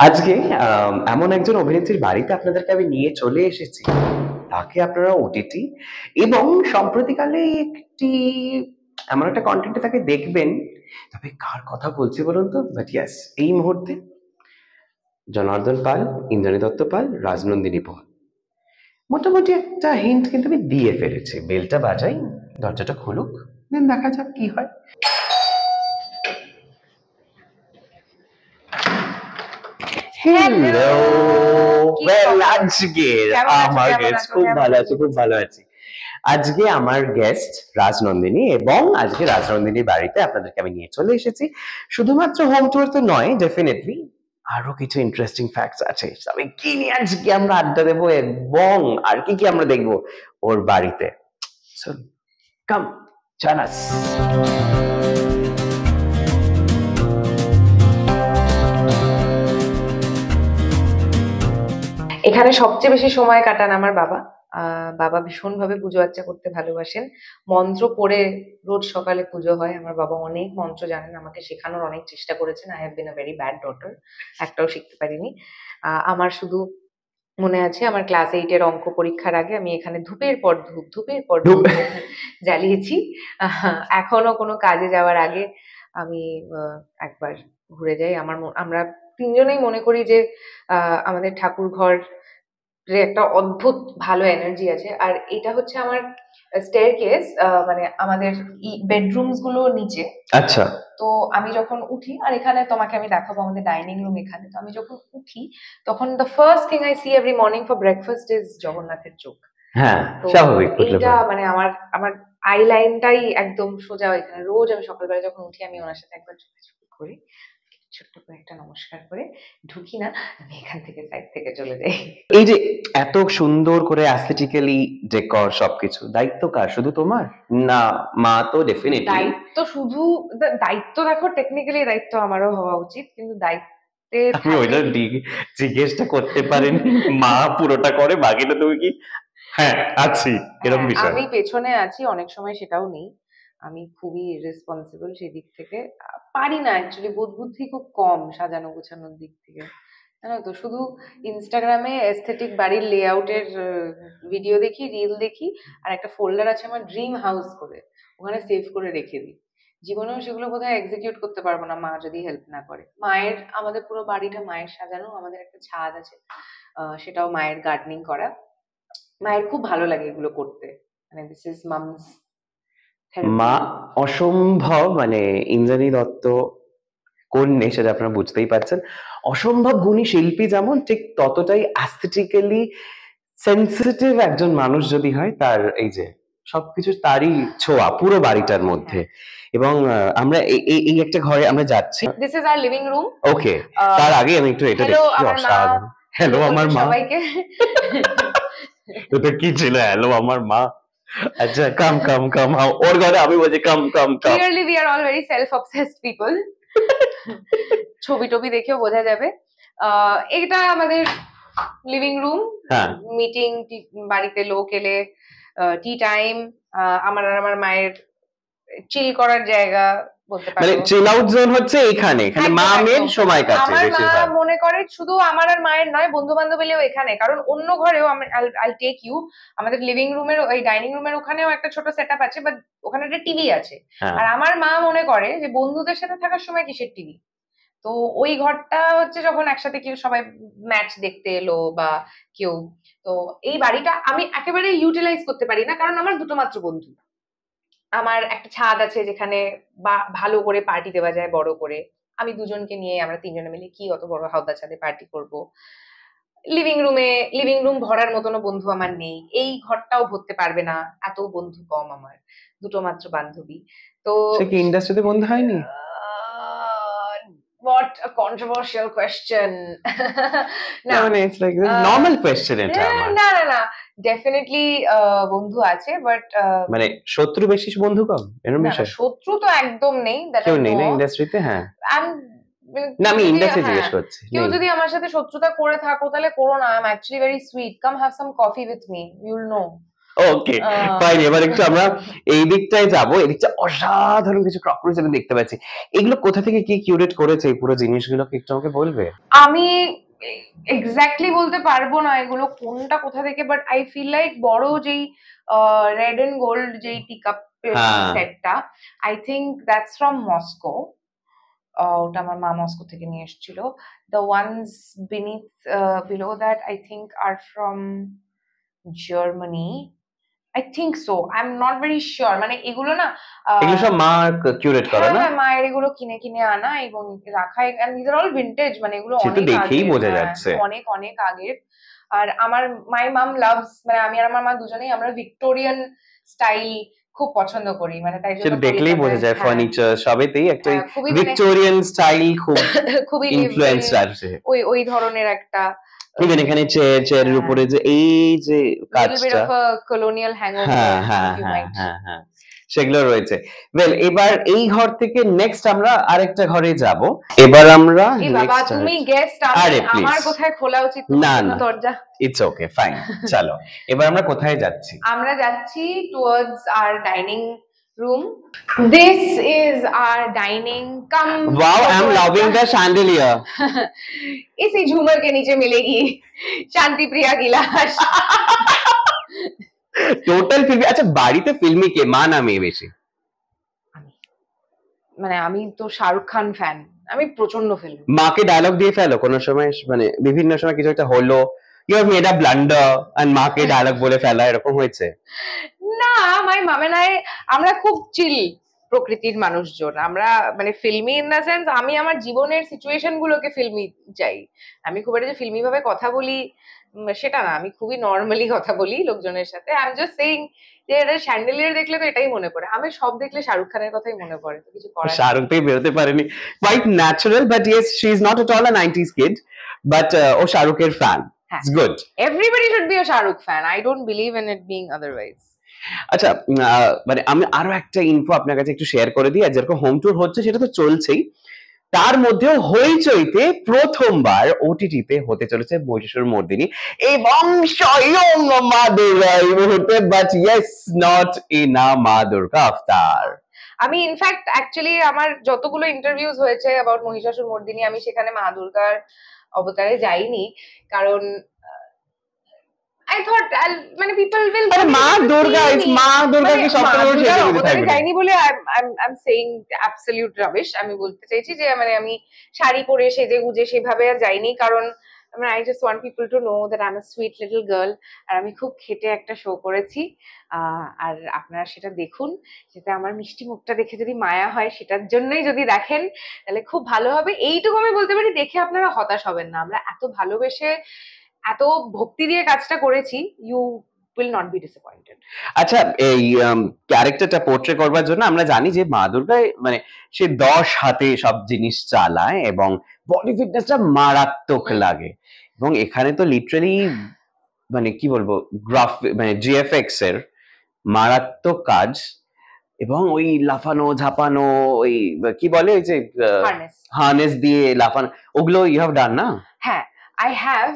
আজকে এমন একজন অভিনেত্রীর বাড়িতে আপনাদেরকে আমি নিয়ে চলে এসেছি। তাকে আপনারা ওটিটি এবং সম্প্রতিকালে একটি এমন একটা কনটেন্টে তাকে দেখবেন। তবে কার কথা বলছি বলুন তো? বাট ইয়েস, এই মুহূর্তে জনার্দন পাল, ইন্দ্রাণী দত্ত পাল, রাজনন্দিনী পাল। মোটামুটি একটা হিন্ট কিন্তু আমি দিয়ে ফেলেছি। বেলটা বাজাই, দরজাটা খুলুক, দেন দেখা যাক কি হয়। হ্যালো, ওয়েল আজকের আমার গেস্ট খুব ভালো আছে, খুব ভালো আছি। আজকে আমার গেস্ট রাজনন্দিনী এবং আজকে রাজনন্দিনীর বাড়িতে আপনাদেরকে আমি নিয়ে চলে এসেছি। শুধুমাত্র হোম ট্যুর তো নয়, ডেফিনেটলি আরো কিছু ইন্টারেস্টিং ফ্যাক্টস আছে। তবে কি নিয়ে আজকে আমরা আড্ডা দেবো এবং আর কি কি আমরা দেখবো ওর বাড়িতে। So come join us. এখানে সবচেয়ে বেশি সময় কাটান আমার বাবা। বাবা ভীষণভাবে পুজো আর্চা করতে ভালোবাসেন। মন্ত্র পড়ে রোজ সকালে পুজো হয়। আমার বাবা অনেক মন্ত্র জানেন, আমাকে শেখানোর অনেক চেষ্টা করেছেন। I have been a very bad daughter, একটাও শিখতে পারিনি। আমার শুধু মনে আছে আমার ক্লাস 8 এর অঙ্ক পরীক্ষার আগে আমি এখানে ধূপের পর ধূপ জ্বালিয়েছি। এখনো কোনো কাজে যাওয়ার আগে আমি একবার ঘুরে যাই। আমরা তিনজনেই মনে করি যে আমাদের ঠাকুর ঘর একটা অদ্ভুত ভালো এনার্জি আছে। আর এটা হচ্ছে আমার স্টেয়ারকেস, মানে আমাদের বেডরুমস গুলো নিচে। আচ্ছা, তো আমি যখন উঠি, আর এখানে তোমাকে আমি দেখাবো আমাদের ডাইনিং রুম এখানে। তো আমি যখন উঠি তখন the first thing I see every morning for breakfast is জগন্নাথের চোখ। হ্যাঁ তো স্বাভাবিক, এইটা মানে আমার আমার আই লাইনটাই একদম সোজা এখানে। রোজ আমি সকালবেলা যখন উঠি আমি ওনার সাথে একবার চোখাচোখি করি, ছোট্ট করে একটা নমস্কার করে ঢুকি না, আমি এখান থেকে সাইড থেকে চলে যাই। এই যে এত সুন্দর করে অ্যাস্থেটিক্যালি ডেকর সবকিছু, দায়িত্ব কার? শুধু তোমার? না, মা তো ডেফিনেটলি। দায়িত্ব দেখো, টেকনিক্যালি দায়িত্ব আমারও হওয়া উচিত, কিন্তু দায়িত্বে আমি ওইটা জিজ্ঞেসটা করতে পারিনি। মা পুরোটা করে, বাকিটা তুমি কি? হ্যাঁ আছি, এরকম বিষয়। আমি পেছনে আছি, অনেক সময় সেটাও নেই। আমি খুবই রেসপন্সিবল সেই দিক থেকে। পারি না অ্যাকচুয়ালি, বোধ বুদ্ধি খুব কম সাজানো গোছানোর দিক থেকে, জানো তো। শুধু ইনস্টাগ্রামে এস্থেটিক বাড়ির লেআউটের ভিডিও দেখি, রিল দেখি, আর একটা ফোল্ডার আছে আমার ড্রিম হাউস করে, ওখানে সেভ করে রেখে দিই। জীবনেও সেগুলো বোধহয় এক্সিকিউট করতে পারবো না মা যদি হেল্প না করে। আমাদের পুরো বাড়িটা মায়ের সাজানো, আমাদের একটা ছাদ আছে, সেটাও মায়ের গার্ডেনিং করা। মায়ের খুব ভালো লাগে এগুলো করতে, মানে দিস ইজ মামস থেরাপি। মা অসম্ভব, মানে ইন্দ্রাণী দত্ত কন্যে, সেটা আপনারা বুঝতেই পারছেন। অসম্ভব গুণী শিল্পী, যেমন ঠিক ততটাই অ্যাস্থেটিক্যালি সেন্সিটিভ একজন মানুষ যদি হয়, তার এই যে সবকিছু তারই ছোঁয়া পুরো বাড়িটার মধ্যে। এবং আমরা এই একটা ঘরে আমরা যাচ্ছি। This is our living room. Okay, তার আগে আমি একটু এটা দেখি। অসাধারণ। হ্যালো আমার মা। সবাইকে। এটা কি ছিল? হ্যালো আমার মা। আচ্ছা, কাম কাম কাম। ওর ঘরে আমি বলছি come come come. Clearly we are all very self obsessed people. ছবি টবি দেখেও বোঝা যাবে। এটা আমাদের লিভিং রুম। হ্যাঁ, মিটিং, বাড়িতে লোক এলে, টি টাইম, আমার মায়ের চিল করার জায়গা বলতে মানে পারো। চিল আউট জোন হচ্ছে এখানে মা মেয়ের সময় কাটে আমার মা বেশিরভাগ। মনে করে শুধু আমার আর মায়ের নয়, বন্ধু বান্ধব এলেও এখানে, কারণ অন্য ঘরেও আইল টেক ইউ, আমাদের লিভিং রুমের ওই ডাইনিং রুমের ওখানেও একটা ছোট সেট আপ আছে, বাট ওখানে একটা টিভি আছে। হ্যাঁ, আর আমার মা মনে করে যে বন্ধুদের সাথে থাকার সময় কিসের টিভি। তো ওই ঘরটা হচ্ছে যখন একসাথে কেউ সবাই ম্যাচ দেখতে এলো বা কেউ, তো এই বাড়িটা আমি একেবারে ইউটিলাইজ করতে পারি না, কারণ আমার দুটো মাত্র বন্ধু। আমার একটা ছাদ আছে যেখানে ভালো করে পার্টি দেওয়া যায় বড় করে। আমি দুজনকে নিয়ে, আমরা তিনজনে মিলে কি অত বড় হাওদা ছাদে পার্টি করব। লিভিং রুম ভরার মতনও বন্ধু আমার নেই, এই ঘরটাও ভরতে পারবে না, এত বন্ধু কম আমার, দুটো মাত্র বান্ধবী। তো সে কি ইন্ডাস্ট্রিতে বন্ধু হয়নি? what a controversial question. না মানে ইটস লাইক নরমাল কোশ্চেন এটা আমার। না না না, ডেফিনেটলি বন্ধু আছে, বাট মানে শত্রু বেশি বন্ধু কম, এরকম না, বিষয়? শত্রু তো একদম নেই, কেউ নেই না ইন্ডাস্ট্রিতে? হ্যাঁ, না আমি ইন্ডাস্ট্রি জিজ্ঞেস করছি। কেউ যদি আমার সাথে শত্রুতা করে থাকো তাহলে করো না। I am actually very sweet, come have some coffee with me, you'll know. Okay fine, এবার একটু আমরা এই দিকটায় যাবো। এই দিকটা অসাধারণ কিছু ক্রকারিজ আমি দেখতে পাচ্ছি। এগুলো কোথা থেকে কি কিউরেট করেছে এই পুরো জিনিসগুলোকে একটু আমাকে বলবে? আমি এক্স্যাক্টলি বলতে পারবো না এগুলো কোনটা কোথা থেকে, বাট আই ফিল লাইক বড় যেই রেড এন্ড গোল্ড যেই টিকাপ হ্যাঁ, সেটটা, I think that's from Moscow. ওটা আমার মা মস্কো থেকে নিয়ে এসেছিল। The ones beneath below that I think are from Germany, I think so, I am not very sure. মানে এগুলো না এগুলো সব মা কিউরেট করে হ্যাঁ না? হ্যাঁ, মায়ের এগুলো কিনে কিনে আনা এবং রাখা, and this are all vintage, মানে এগুলো সে তো অনেক দেখেই আগের, বোঝা হ্যাঁ যাচ্ছে। অনেক অনেক আগের। আর আমার মাই মাম লাভস, মানে আমি আর আমার মা দুজনেই আমরা ভিক্টোরিয়ান স্টাইল খুব পছন্দ করি, মানে তাই জন্য সেটা দেখলেই বোঝা কলকাতায়, যায় হ্যাঁ ফার্নিচার সবেতেই একটা হ্যাঁ খুবই মানে ভিক্টোরিয়ান স্টাইল খুব খুবই লিভড ইনফ্লুয়েন্স ইন আছে। ওই ওই ধরনের একটা ইভেন এখানে চেয়ারের উপরে যে এই যে লিটল বিট কাজটা, অফ আ কলোনিয়াল হ্যাংওভার হ্যাঁ হ্যাঁ ইউ হ্যাঁ মাইট। হ্যাঁ হ্যাঁ, সেগুলো রয়েছে। ওয়েল, এবার এই ঘর থেকে নেক্সট আমরা আরেকটা ঘরে যাব। এবার আমরা এই বাবা নেক্সট, তুমি গেস্ট, আমি আরে প্লিজ, আমার কোথায় খোলা উচিত তোমার না জন্য না, দরজা? It's okay fine. চলো, এবার আমরা কোথায় যাচ্ছি? আমরা যাচ্ছি towards our dining room. This is our dining come wow, I am loving the chandelier. इसी झूमर के नीचे मिलेगी शांति प्रिया गिलास। Total filmy. আচ্ছা, বাড়িতে ফিল্মি কে, মা না মেয়ে বেশি? আমি, মানে আমি তো শাহরুখ খান ফ্যান, আমি প্রচন্ড ফিল্ম। মাকে ডায়লগ দিয়ে ফেলো কোনো সময়, মানে বিভিন্ন সময় কিছু একটা হলো, you have made a blunder and মাকে ডায়লগ বলে ফেলা, এরকম হয়েছে? না, মাই মামে নাই, আমরা খুব চিল প্রকৃতির মানুষজন আমরা, মানে ফিল্মি ইন দা সেন্স আমি আমার জীবনের সিচুয়েশন গুলোকে ফিল্মি চাই। আমি খুব একটা যে ফিল্মি ভাবে কথা বলি সেটা না, আমি খুবই নর্মালি কথা বলি লোকজনের সাথে। আই এম জাস্ট সেইং যে এটা স্যান্ডেলিয়ার দেখলে তো এটাই মনে পড়ে, আমি সব দেখলে শাহরুখ খানের কথাই মনে পড়ে, তো কিছু করার নেই। শাহরুখ থেকে বেরোতে পারেনি, quite natural, but yes she is not at all a 90s kid, but ও শাহরুখের ফ্যান, হ্যাঁ, it's good. Everybody should be a Shahrukh fan, I don't believe in it being otherwise. আচ্ছা, মানে আমি আরো একটা ইনফো আপনার কাছে একটু শেয়ার করে দিই। আর যেরকম হোম ট্যুর হচ্ছে সেটা তো চলছেই, তার মধ্যেও হইচইতে প্রথমবার ওটিটিতে হতে চলেছে মহিষাসুর মর্দিনী এবং স্বয়ং মা দুর্গা এই মুহূর্তে, but yes, not in a মা দুর্গা আফতার। আমি ইনফ্যাক্ট অ্যাকচুয়ালি আমার যতগুলো ইন্টারভিউজ হয়েছে অ্যাবাউট মহিষাসুর মর্দিনী, আমি সেখানে মা দুর্গার অবতারে যাইনি, কারণ আই থট মানে পিপল উইল আরে মা দুর্গা, ইটস মা দুর্গা কি সবসময় শেষে যেতে থাকবে? যাইনি বলে I am saying absolute rubbish. আমি বলতে চাইছি যে মানে আমি শাড়ি পরে সেজে গুজে সেভাবে আর যাইনি, কারণ মানে I just want people to know that I am a sweet little girl. আর আমি খুব খেটে একটা শো করেছি, আর আপনারা সেটা দেখুন, যেটা আমার মিষ্টি মুখটা দেখে যদি মায়া হয়, সেটার জন্যই যদি দেখেন তাহলে খুব ভালো হবে। এইটুকু আমি বলতে পারি, দেখে আপনারা হতাশ হবেন না, আমরা এত ভালোবেসে এত ভক্তি দিয়ে কাজটা করেছি, you will not be disappointed. আচ্ছা, এই ক্যারেক্টারটা পোর্ট্রে করবার জন্য আমরা জানি যে মা দুর্গা মানে সে 10 হাতে সব জিনিস চালায় এবং বডি ফিটনেসটা মারাত্মক লাগে। এবং এখানে তো লিটারালি মানে কি বলবো, মানে জিএফএক্স এর মারাত্মক কাজ, এবং ওই লাফানো ঝাপানো, ওই কি বলে ওই যে হারনেস, হার্নেস দিয়ে লাফানো, ওগুলো ইউ হ্যাভ ডান না? হ্যাঁ আই হ্যাভ।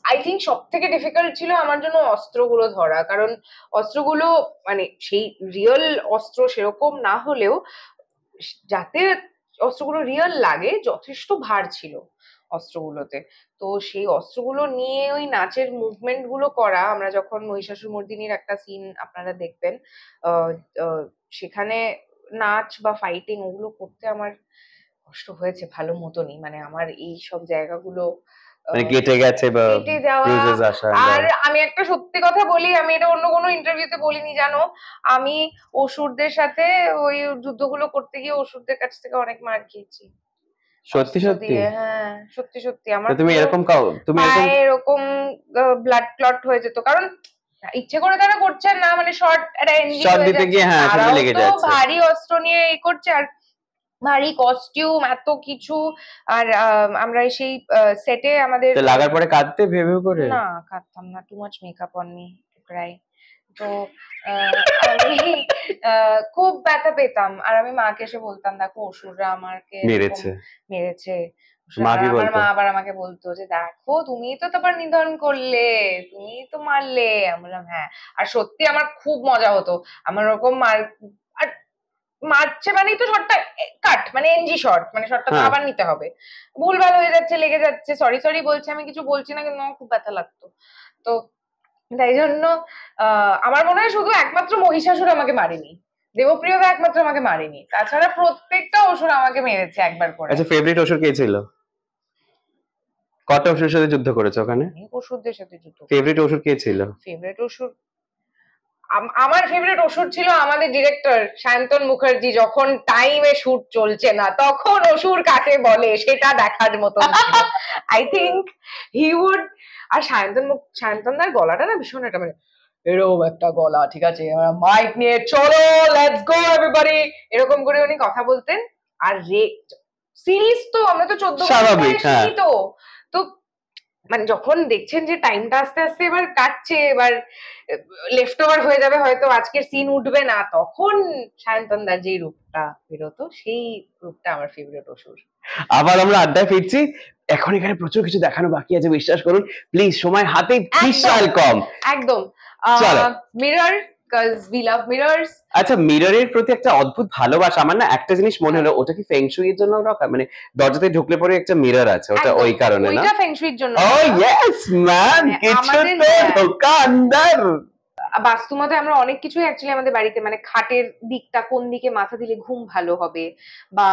আই থিঙ্ক সব থেকে ডিফিকাল্ট ছিল আমার জন্য অস্ত্রগুলো ধরা, কারণ অস্ত্রগুলো মানে সেই রিয়েল অস্ত্র সেরকম না হলেও যাতে অস্ত্রগুলো রিয়েল লাগে যথেষ্ট ভার ছিল অস্ত্রগুলোতে। তো সেই অস্ত্রগুলো নিয়ে ওই নাচের মুভমেন্ট গুলো করা, আমরা যখন মহিষাসুর মর্দিনীর একটা সিন আপনারা দেখবেন, আহ, আহ, সেখানে নাচ বা ফাইটিং ওগুলো করতে আমার কষ্ট হয়েছে ভালো মতনই, মানে আমার এই সব জায়গাগুলো মানে কেটে গেছে বা কেটে যাওয়া। ব্রুজেস আসা। আর আমি একটা সত্যি কথা বলি, আমি এটা অন্য কোনো ইন্টারভিউতে বলিনি জানো, আমি অসুরদের সাথে ওই যুদ্ধগুলো করতে গিয়ে অসুরদের কাছ থেকে অনেক মার খেয়েছি সত্যি অস্ত্র সত্যি? দিয়ে। হ্যাঁ সত্যি সত্যি, আমার তুমি পুরো এরকম তুমি এরকম পায়ে এরকম ব্লাড ক্লট হয়ে যেত, কারণ ইচ্ছে করে তারা করছেন না, মানে শর্ট একটা এনজি শট হয়ে দিতে যাচ্ছে, গিয়ে, হ্যাঁ সেটা তারাও লেগে তো যাচ্ছে। ভারী অস্ত্র নিয়ে এই করছে, আর ভারী কস্টিউম এত কিছু। আর আমরা সেই সেটে আমাদের তো লাগার পরে কাঁদতে ভেবে করে? না কাঁদতাম না, too much makeup on me to cry. তো আমি খুব ব্যথা পেতাম, আর আমি মাকে এসে বলতাম দেখো অসুররা আমাকে এরকম মেরেছে। মেরেছে, মা কি আমার বলতো? মা আবার আমাকে বলতো যে দেখো তুমি তো তারপর নিধন করলে, তুমি তো মারলে। আমি বললাম হ্যাঁ। আর সত্যি আমার খুব মজা হতো, আমার ওরকম মার, আর মারছে মানেই তো শটটা কাট, মানে এনজি শট, মানে শটটা তো হ্যাঁ। আবার নিতে হবে। ভুলভাল হয়ে যাচ্ছে, লেগে যাচ্ছে, সরি সরি বলছে, আমি কিছু বলছি না, কিন্তু আমার খুব ব্যথা লাগতো। তো তাই জন্য আমার মনে হয় শুধু একমাত্র মহিষাসুর আমাকে মারেনি, দেবপ্রিয় দা একমাত্র আমাকে মারেনি, তাছাড়া প্রত্যেকটা অসুর আমাকে মেরেছে একবার করে। আচ্ছা, ফেভারিট অসুর কে ছিল? কটা অসুরের সাথে যুদ্ধ করেছো ওখানে? অনেক অসুরদের সাথে যুদ্ধ। ফেভারিট অসুর কে ছিল? ফেভারিট অসুর, আমার ফেভারিট অসুর ছিল আমাদের ডিরেক্টর সায়ন্তন মুখার্জি। যখন টাইমে শুট চলছে না তখন অসুর কাকে বলে সেটা দেখার মতো আই থিঙ্ক হি উড। আর সায়ন্তন দার গলাটা না ভীষণ একটা, মানে এরকম একটা গলা, ঠিক আছে, মাইক নিয়ে চলো লেটস গো এভরিবডি, এরকম করে উনি কথা বলতেন। আর সিরিজ তো আমরা তো 14 স্বাভাবিক, হ্যাঁ। শিখি তো, তো মানে যখন দেখছেন যে টাইমটা আস্তে আস্তে এবার কাটছে, এবার লেফট ওভার হয়ে যাবে, হয়তো আজকের সিন উঠবে না, তখন সায়ন্তনদার যে রূপটা বেরোতো, সেই রূপটা আমার ফেভারিট অসুর। আবার আমরা আড্ডায় ফিরছি। এখন এখানে প্রচুর কিছু দেখানো বাকি আছে, বিশ্বাস করুন প্লিজ, সময় হাতে বিশাল কম। একদম। চলো। Mirror, cuz we love mirrors. আচ্ছা, মিররের প্রতি একটা অদ্ভুত ভালোবাসা। আমার না একটা জিনিস মনে হলো, ওটা কি ফেংশুই এর জন্য রাখা? মানে দরজাতে ঢুকলে পরে একটা মিরর আছে, ওটা ওই কারণে না? ওইটা ফেংশুইর জন্য। ও ইয়েস ম্যান, কিছু তো ঢোকা আন্দার। বাস্তুমতে আমরা অনেক কিছুই অ্যাকচুয়ালি আমাদের বাড়িতে, মানে খাটের দিকটা কোন দিকে মাথা দিলে ঘুম ভালো হবে, বা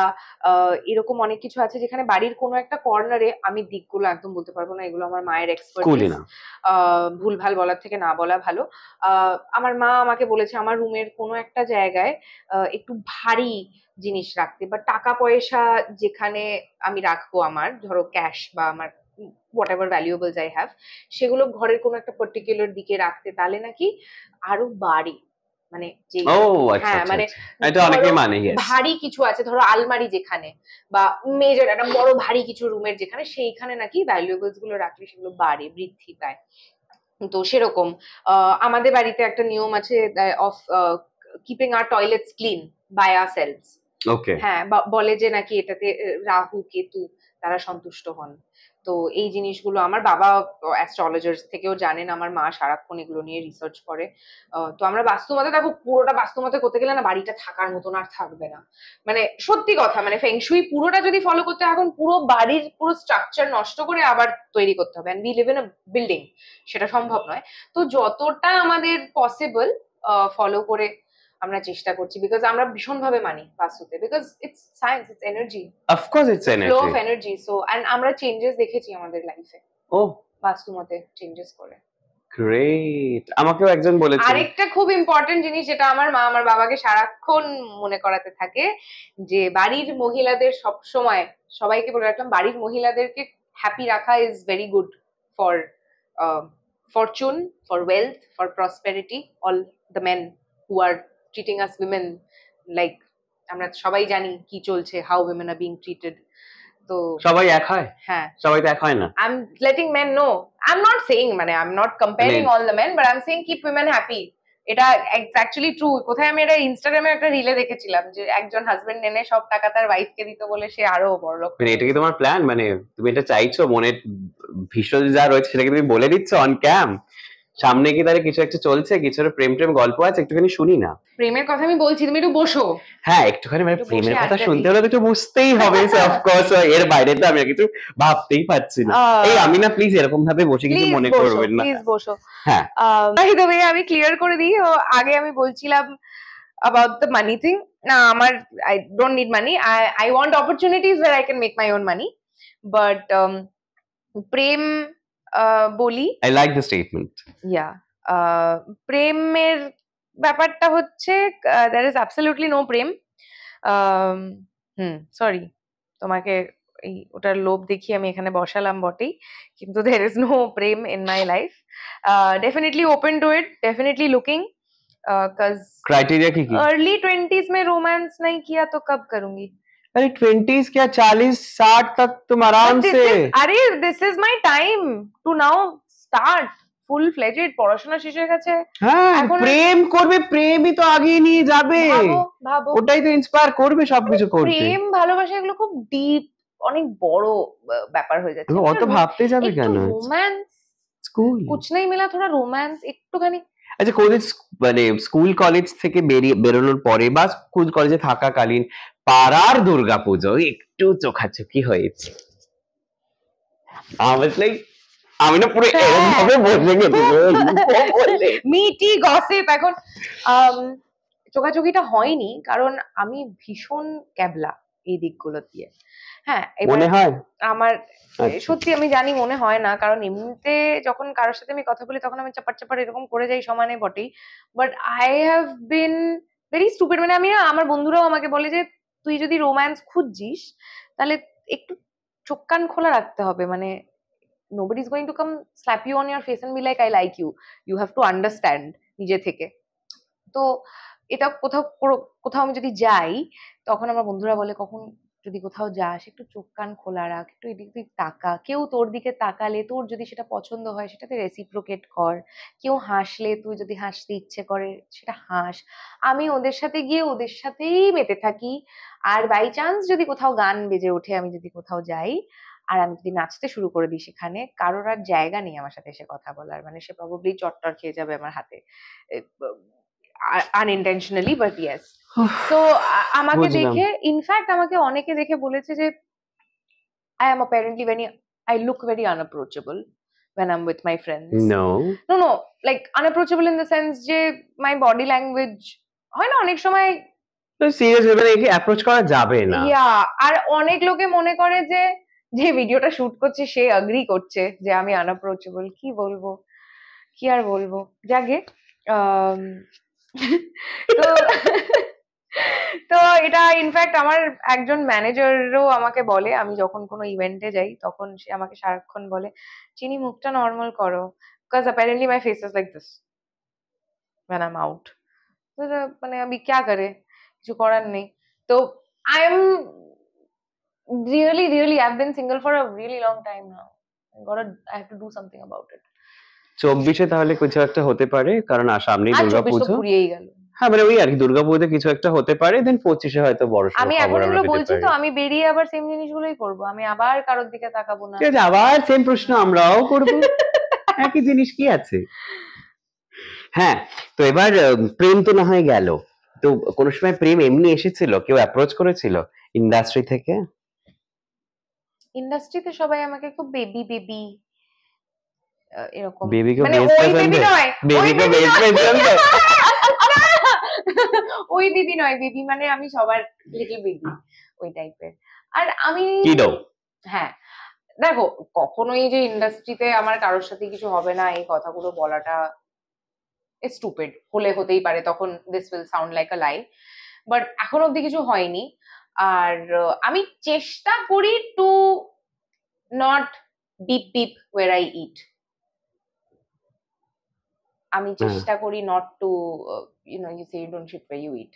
এরকম অনেক কিছু আছে যেখানে বাড়ির কোনো একটা কর্নারে, আমি দিকগুলো একদম বলতে পারবো না, এগুলো আমার মায়ের এক্সপার্টিস, ভুলভাল বলার থেকে না বলা ভালো। আমার মা আমাকে বলেছে আমার রুমের কোনো একটা জায়গায় একটু ভারী জিনিস রাখতে, বা টাকা পয়সা যেখানে আমি রাখবো, আমার ধরো ক্যাশ বা আমার whatever valuables I have, সেগুলো ঘরের কোনো একটা পার্টিকুলার দিকে রাখতে, তাহলে নাকি আরো বাড়ে। মানে যে, হ্যাঁ মানে এটা অনেকে মানে ভারী কিছু আছে, ধরো আলমারি যেখানে, বা মেজর একটা বড় ভারী কিছু রুমের যেখানে, সেইখানে নাকি ভ্যালুয়েবলস গুলো রাখলে সেগুলো বাড়ে, বৃদ্ধি পায়। তো সেরকম আমাদের বাড়িতে একটা নিয়ম আছে of keeping our toilets clean by ourselves. Okay. হ্যাঁ, বলে যে নাকি এটাতে রাহু কেতু তারা সন্তুষ্ট হন। তো এই জিনিসগুলো আমার বাবা অ্যাস্ট্রোলজার্স থেকেও জানেন, আমার মা সারাক্ষণ এগুলো নিয়ে রিসার্চ করে। তো আমরা বাস্তুমতে, দেখো পুরোটা বাস্তুমতে করতে গেলে না বাড়িটা থাকার মতন আর থাকবে না, মানে সত্যি কথা, মানে ফেংশুই পুরোটা যদি ফলো করতে, এখন পুরো বাড়ির পুরো স্ট্রাকচার নষ্ট করে আবার তৈরি করতে হবে, and we live in a building, সেটা সম্ভব নয়। তো যতটা আমাদের পসিবল ফলো করে আমরা চেষ্টা করছি, বিকজ আমরা ভীষণ ভাবে মানি বাস্তুতে, because it's science, it's energy, of course it's energy, flow of energy. So and আমরা চেঞ্জেস দেখেছি আমাদের লাইফে ও বাস্তুমতে চেঞ্জেস করে। গ্রেট। আমাকেও একজন বলেছে আরেকটা খুব ইম্পর্টেন্ট জিনিস, যেটা আমার মা আমার বাবাকে সারাক্ষণ মনে করাতে থাকে, যে বাড়ির মহিলাদের সব সময়, সবাইকে বলে রাখলাম, বাড়ির মহিলাদেরকে হ্যাপি রাখা is very good for fortune, for wealth, for prosperity. All the men who are treating us women like, আমরা সবাই জানি কি চলছে, how women are being treated. তো সবাই এক হয়? হ্যাঁ, সবাই তো এক হয় না। I'm letting men know. I'm not saying, মানে I'm not comparing all the men, but I'm saying keep women happy. এটা অ্যাকচুয়ালি ট্রু। কোথায় আমি এটা ইনস্টাগ্রামে একটা রিলে দেখেছিলাম, যে একজন হাজবেন্ড এনে সব টাকা তার ওয়াইফকে দিত বলে সে আরো বড়লোক। মানে এটা কি তোমার প্ল্যান? মানে তুমি এটা চাইছো, মনে ভীষণ যা রয়েছে সেটাকে তুমি বলে দিচ্ছ অন ক্যাম? সামনে কি তাহলে কিছু একটা চলছে, কিছু একটা প্রেম প্রেম গল্প আছে, একটুখানি শুনি না। প্রেমের কথা আমি বলছি, তুমি একটু বসো। হ্যাঁ, একটুখানি, মানে প্রেমের কথা শুনতে হলে তো একটু বুঝতেই হবে, অফকোর্স এর বাইরে তো আমি কিছু ভাবতেই পারছি না। এই আমি না, প্লিজ এরকম ভাবে বসে কিছু মনে করবেন না, প্লিজ বসো। হ্যাঁ, বাই দ্য ওয়ে আমি ক্লিয়ার করে দিই, আগে আমি বলছিলাম about the money thing. না, আমার I don't need money. I want opportunities where I can make my own money. But প্রেম বলি, I like the statement. ইয়া, প্রেমের ব্যাপারটা হচ্ছে there is absolutely no Prem. Sorry, তোমাকে এই ওটার লোভ দেখিয়ে আমি এখানে বসালাম বটেই, কিন্তু there is no Prem in my life. Definitely open to it, definitely looking. Criteria की अर्ली 20s में रोमांस नहीं किया तो कब करूंगी? अरे 20s क्या, 40-60 तक तुम आराम से। अरे this is my time to now start full fledged পড়াশোনা শেষ হয়ে গেছে। হ্যাঁ, প্রেম করবে, প্রেমই তো আগে নিয়ে যাবে, ভাবো ওটাই তো ইন্সপায়ার করবে সবকিছু করতে। প্রেম ভালোবাসা এগুলো খুব ডিপ অনেক বড় ব্যাপার হয়ে যাচ্ছে। অত ভাবতে যাবে কেন? রোম্যান্স স্কুল কুছ নেই মিলা, থোড়া রোম্যান্স একটুখানি। আচ্ছা, কলেজ মানে স্কুল কলেজ থেকে বেরোনোর পরে বা স্কুল কলেজে থাকাকালীন পাড়ার দুর্গাপুজো একটু চোখাচোখি হয়েছে? আমি না পুরো এরকম ভাবে বসে গেছি মিটি গসিপ। এখন চোখাচোখিটা হয়নি কারণ আমি ভীষণ ক্যাবলা এই দিকগুলো দিয়ে। হ্যাঁ, মনে হয় আমার আচ্ছা। সত্যি আমি জানি মনে হয় না, কারণ এমনিতে যখন কারোর সাথে আমি কথা বলি তখন আমি চাপার চাপার এরকম করে যাই সমানে বটেই, but I have been very stupid. মানে আমি না, আমার বন্ধুরাও আমাকে বলে যে তুই যদি রোম্যান্স খুঁজছিস তাহলে একটু চোখ কান খোলা রাখতে হবে, মানে nobody is going to come slap you on your face and be like I like you. You have to understand নিজে থেকে। তো এটা কোথাও আমি যদি যাই তখন আমার বন্ধুরা বলে কখন যদি কোথাও যাস একটু চোখ কান খোলা রাখ, একটু এদিক ওদিক তাকা, কেউ তোর দিকে তাকালে তোর যদি সেটা পছন্দ হয় সেটাতে রেসিপ্রোকেট কর, কেউ হাসলে তুই যদি হাসতে ইচ্ছে করে সেটা হাস। আমি ওদের সাথে গিয়ে ওদের সাথেই মেতে থাকি, আর বাই চান্স যদি কোথাও গান বেজে ওঠে, আমি যদি কোথাও যাই আর আমি যদি নাচতে শুরু করে দিই, সেখানে কারোর আর জায়গা নেই আমার সাথে এসে কথা বলার, মানে সে প্রবাবলি চট্টর খেয়ে যাবে আমার হাতে unintentionally, but yes. So আমাকে দেখে, ইনফ্যাক্ট আমাকে অনেকে দেখে বলেছে যে I am apparently I look very unapproachable when I'm with my friends. No, like unapproachable in the sense যে my body language হয় না অনেক সময় সিরিয়াস ভাবে একে অ্যাপ্রোচ করা যাবে না। আর অনেক লোকে মনে করে যে যে ভিডিওটা শুট করছে সে অ্যাগ্রি করছে যে আমি আনঅ্যাপ্রোচেবল। কি বলবো, কি আর বলবো, যাকে তো তো এটা ইনফ্যাক্ট আমার একজন ম্যানেজারও আমাকে বলে, আমি যখন কোনো ইভেন্টে যাই তখন সে আমাকে সারাক্ষণ বলে চিনি মুখটা নর্মাল করো, because apparently my face is like this when I'm out. মানে আমি क्या करे, কিছু করার নেই। তো I'm really I've been single for a really long time now. I have to do something about it. 24-এ তাহলে কিছু একটা হতে পারে, কারণ সামনেই দুর্গাপুজো। পুরিয়েই গেল। হ্যাঁ, মানে ওই আর কি, দুর্গাপুজোতে কিছু একটা হতে পারে, দেন 25-এ হয়তো বড় সড় আমি খবর এখন আমরা এগুলো পেতে বলছি পারি। তো আমি বেরিয়ে আবার সেম জিনিসগুলোই করব, আমি আবার কারোর দিকে তাকাবো না। ঠিক আছে, আবার সেম প্রশ্ন আমরাও করব, একই জিনিস কি আছে। হ্যাঁ, তো এবার প্রেম তো না হয় গেল, তো কোন সময় প্রেম এমনি এসেছিল, কেউ অ্যাপ্রোচ করেছিল ইন্ডাস্ট্রি থেকে? ইন্ডাস্ট্রিতে সবাই আমাকে খুব বেবি বেবি এরকম, বেবি মানে ওই বেবি নয়, ওই বেবি নয়, বেবি মানে আমি সবার লিটল বেবি ওই টাইপের। আর আমি হ্যাঁ দেখো, কখনোই যে ইন্ডাস্ট্রিতে আমার কারোর সাথে কিছু হবে না এই কথাগুলো বলাটা স্টুপিড, হলে হতেই পারে, তখন this will sound like a lie, but এখন অব্দি কিছু হয়নি। আর আমি চেষ্টা করি to not beep beep where I eat, আমি চেষ্টা করি not to you say don't shit way you eat,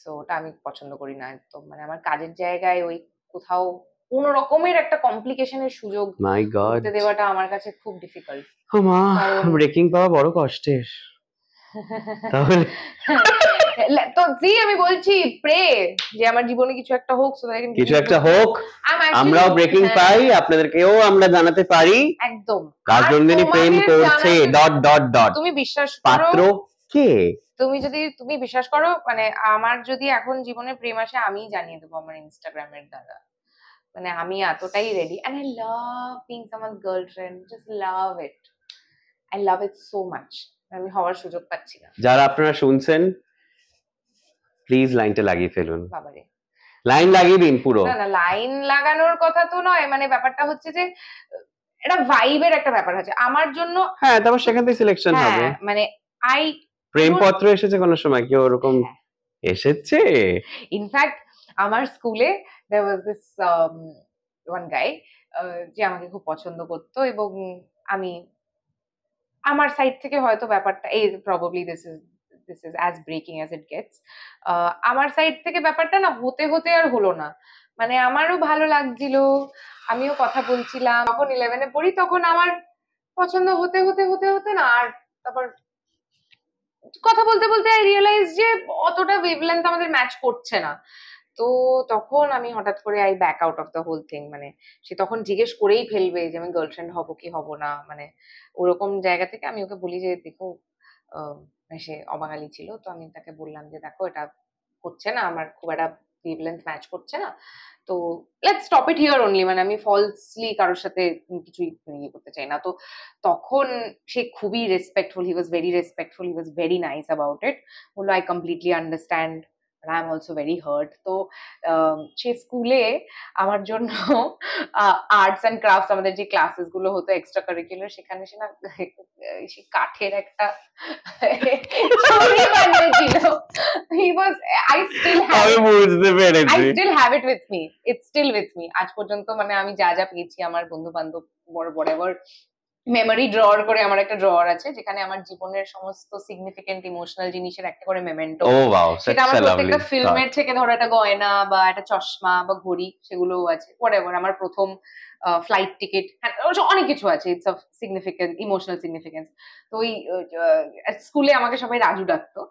so ওটা আমি পছন্দ করি না একদম। মানে আমার কাজের জায়গায় ওই কোথাও কোন রকমের একটা কমপ্লিকেশনের সুযোগ করতে দেওয়াটা আমার কাছে খুব ডিফিকাল্ট। ব্রেকিং পাওয়া বড় কষ্টের। তাহলে তো আমি বলছি প্রে যে আমার জীবনে কিছু একটা হোক, কিছু একটা হোক, আমরাও ব্রেকিং পাই, আপনাদেরকেও আমরা জানাতে পারি একদম রাজনন্দিনী প্রেম করছে ... তুমি বিশ্বাস করো, পাত্র কে? তুমি বিশ্বাস করো, মানে আমার যদি এখন জীবনে প্রেম আসে আমি জানিয়ে দেবো আমার ইনস্টাগ্রামের দ্বারা, মানে আমি এতটাই ready, and I love being someone's girlfriend, just love it, I love it so much. আমি হওয়ার সুযোগ পাচ্ছি না। যারা আপনারা শুনছেন প্লিজ লাইনটা লাগিয়ে ফেলুন, বাবারে লাইন লাগিয়ে দিন পুরো। না লাইন লাগানোর কথা তো নয়, মানে ব্যাপারটা হচ্ছে যে এটা ভাইবের একটা ব্যাপার আছে আমার জন্য। হ্যাঁ, তারপর সেখান থেকে সিলেকশন হবে, মানে প্রেমপত্র এসেছে কোন সময়, কেউ ওরকম এসেছে? ইনফ্যাক্ট আমার স্কুলে there was this one guy যে আমাকে খুব পছন্দ করতো, এবং আমি আমার সাইড থেকে হয়তো ব্যাপারটা এই probably this is as breaking as it gets, আমার সাইড থেকে ব্যাপারটা না হতে হতে আর হলো না, মানে আমারও ভালো লাগছিল, আমিও কথা বলছিলাম, যখন 11-এ পড়ি তখন আমার পছন্দ হতে হতে হতে হতে না, আর তারপর কথা বলতে বলতে আই রিয়েলাইজ যে অতটা ওয়েভলেন্থ আমাদের ম্যাচ করছে না, তো তখন আমি হঠাৎ করে I back out of the whole thing, মানে সে তখন জিজ্ঞেস করেই ফেলবে যে আমি গার্লফ্রেন্ড হব কি হব না, মানে ওরকম জায়গা থেকে আমি ওকে বলি যে দেখো, সে অবাঙালি ছিল, তো আমি তাকে বললাম যে দেখো এটা হচ্ছে না, আমার খুব একটা ওয়েভলেন্থ ম্যাচ করছে না, তো let's stop it here only, মানে আমি ফলসলি কারোর সাথে কিছুই ইয়ে করতে চাই না। তো তখন সে খুবই respectful, he was very respectful, he was very nice about it, বললো I completely understand, I am also very hurt. তো সে স্কুলে আমার জন্য আর্টস অ্যান্ড ক্রাফটস, আমাদের যে ক্লাসেস গুলো হতো এক্সট্রা কারিকুলার, সেখানে সে না সে কাঠের একটা ছড়ি বানিয়েছিল। হি ওয়াজ, আই স্টিল হ্যাভ, আমি বুঝতে I পেরেছি। still have it with me. It's still with me. আজ পর্যন্ত মানে আমি যা যা পেয়েছি আমার বন্ধু বান্ধব whatever মেমোরি ড্রয়ার করে, আমার একটা ড্রয়ার আছে যেখানে আমার জীবনের সমস্ত সিগনিফিকেন্ট ইমোশনাল জিনিসের একটা করে মেমেন্টো। ও ওয়াও, সেটা আমার such a lovely প্রত্যেকটা ফিল্মের thought. থেকে ধরো একটা গয়না বা একটা চশমা বা ঘড়ি, সেগুলোও আছে। হোয়াটএভার, আমার প্রথম ফ্লাইট টিকিট, অনেক কিছু আছে। It's of significant emotional significance. তো ওই স্কুলে আমাকে সবাই রাজু ডাকতো,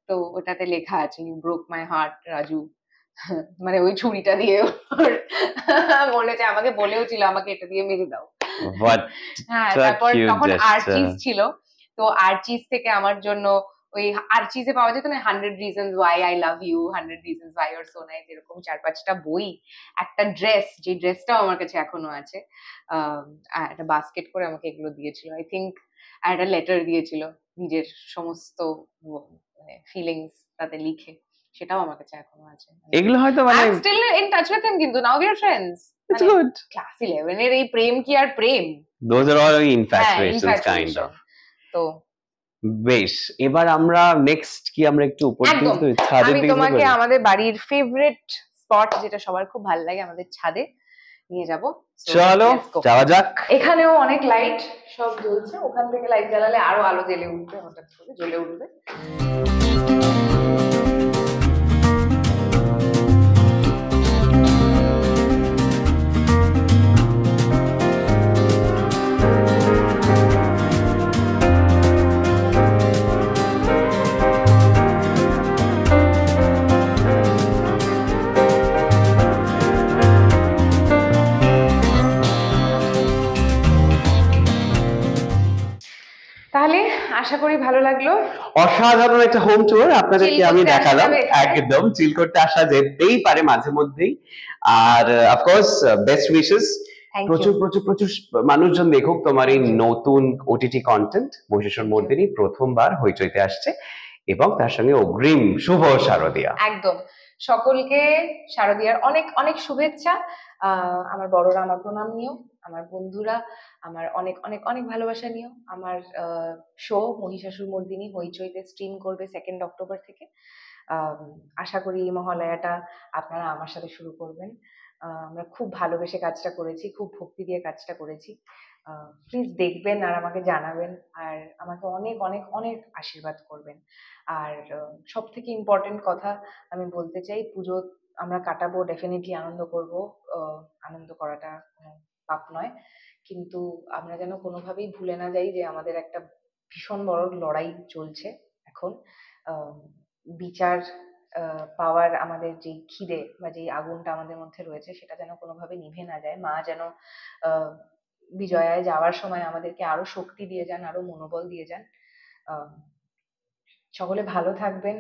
তো ওটাতে লেখা আছে you broke my heart Raju. মানে ওই ছুরিটা দিয়ে ওর বলেছে, আমাকে বলেও ছিল আমাকে এটা দিয়ে মেরে দাও। What হ্যাঁ, a তারপর cute তখন আর্চিজ gesture. ছিল, তো আর্চিজ থেকে আমার জন্য ওই আর্চিজে পাওয়া যেত না 100 reasons why I love you, 100 reasons why you are so nice, এরকম 4-5টা বই, একটা ড্রেস, যে ড্রেসটাও আমার কাছে এখনো আছে, একটা বাস্কেট করে আমাকে এগুলো দিয়েছিল আই থিঙ্ক, আর একটা লেটার দিয়েছিল নিজের সমস্ত মানে ফিলিংস তাতে লিখে, সেটাও আমার কাছে এখনো আছে। এগুলো হয়তো আই মানে am still in touch with him, কিন্তু now we are friends. it's good. Class 11 এর এই প্রেম কি আর প্রেম? Those are all হ্যাঁ, infatuations kind infatuation. of. তো বেশ, এবার আমরা নেক্সট কি আমরা একটু উপর একদম, দিকে ছাদের আমি দিকে তোমাকে যাবো? আমাদের বাড়ির ফেভারিট স্পট, যেটা সবার খুব ভালো লাগে, আমাদের ছাদে নিয়ে যাব। চলো যাওয়া যাক। এখানেও অনেক লাইট সব জ্বলছে, ওখান থেকে লাইট জ্বালালে আরো আলো জ্বলে উঠবে, হঠাৎ করে জ্বলে উঠবে। তাহলে আশা করি ভালো লাগলো। অসাধারণ একটা হোম ট্যুর আপনাদেরকে Chill আমি করতে আসা দেখালাম। যাবে এখানে। একদম চিল করতে আসা যেতেই পারে মাঝে মধ্যেই। আর অফকোর্স বেস্ট উইশেস, Thank প্রচুর you. প্রচুর প্রচুর মানুষজন দেখুক তোমার এই Thank you. নতুন OTT content. Mahishasura Thank you. Mardini প্রথমবার হইচইতে আসছে, এবং তার সঙ্গে অগ্রিম শুভ শারদিয়া। একদম, সকলকে শারদিয়ার অনেক অনেক শুভেচ্ছা। আমার বড়রা আমার প্রণাম নিও, আমার বন্ধুরা আমার অনেক অনেক অনেক ভালোবাসা নিও। আমার শো মহিষাসুর মর্দিনী হইচইতে স্ট্রিম করবে 2 অক্টোবর থেকে। আশা করি এই মহালয়াটা আপনারা আমার সাথে শুরু করবেন। আমরা খুব ভালোবেসে কাজটা করেছি, খুব ভক্তি দিয়ে কাজটা করেছি। প্লিজ দেখবেন আর আমাকে জানাবেন, আর আমাকে অনেক অনেক অনেক আশীর্বাদ করবেন। আর সব থেকে ইম্পর্টেন্ট কথা আমি বলতে চাই, পুজো আমরা কাটাবো, ডেফিনেটলি আনন্দ করব, আনন্দ করাটা কোনো পাপ নয়, কিন্তু আমরা যেন কোনোভাবেই ভুলে না যাই যে আমাদের একটা ভীষণ বড় লড়াই চলছে এখন। বিচার পাওয়ার আমাদের যেই খিদে বা যেই আগুনটা আমাদের মধ্যে রয়েছে, সেটা যেন কোনোভাবে নিভে না যায়। মা যেন বিজয়ায় যাওয়ার সময় আমাদেরকে আরো শক্তি দিয়ে যান, আরো মনোবল দিয়ে যান। সকলে ভালো থাকবেন।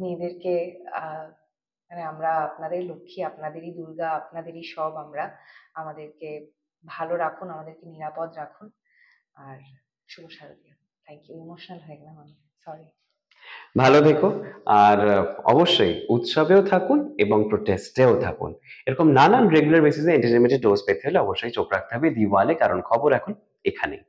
মেয়েদেরকে মানে আমরা আপনাদের লক্ষ্মী, আপনাদেরই দুর্গা, আপনাদেরই সব আমরা। আমাদেরকে ভালো রাখুন, আমাদেরকে নিরাপদ রাখুন। আর শুভ শারদীয়া। Thank you. ইমোশনাল হয়ে গেলাম আমি, সরি। ভালো থেকো, আর অবশ্যই উৎসবেও থাকুন এবং প্রোটেস্টেও থাকুন। এরকম নানান রেগুলার বেসিসে এন্টারটেনমেন্টের ডোজ পেতে হলে অবশ্যই চোখ রাখতে হবে দিওয়ালে, কারণ খবর এখন এখানেই।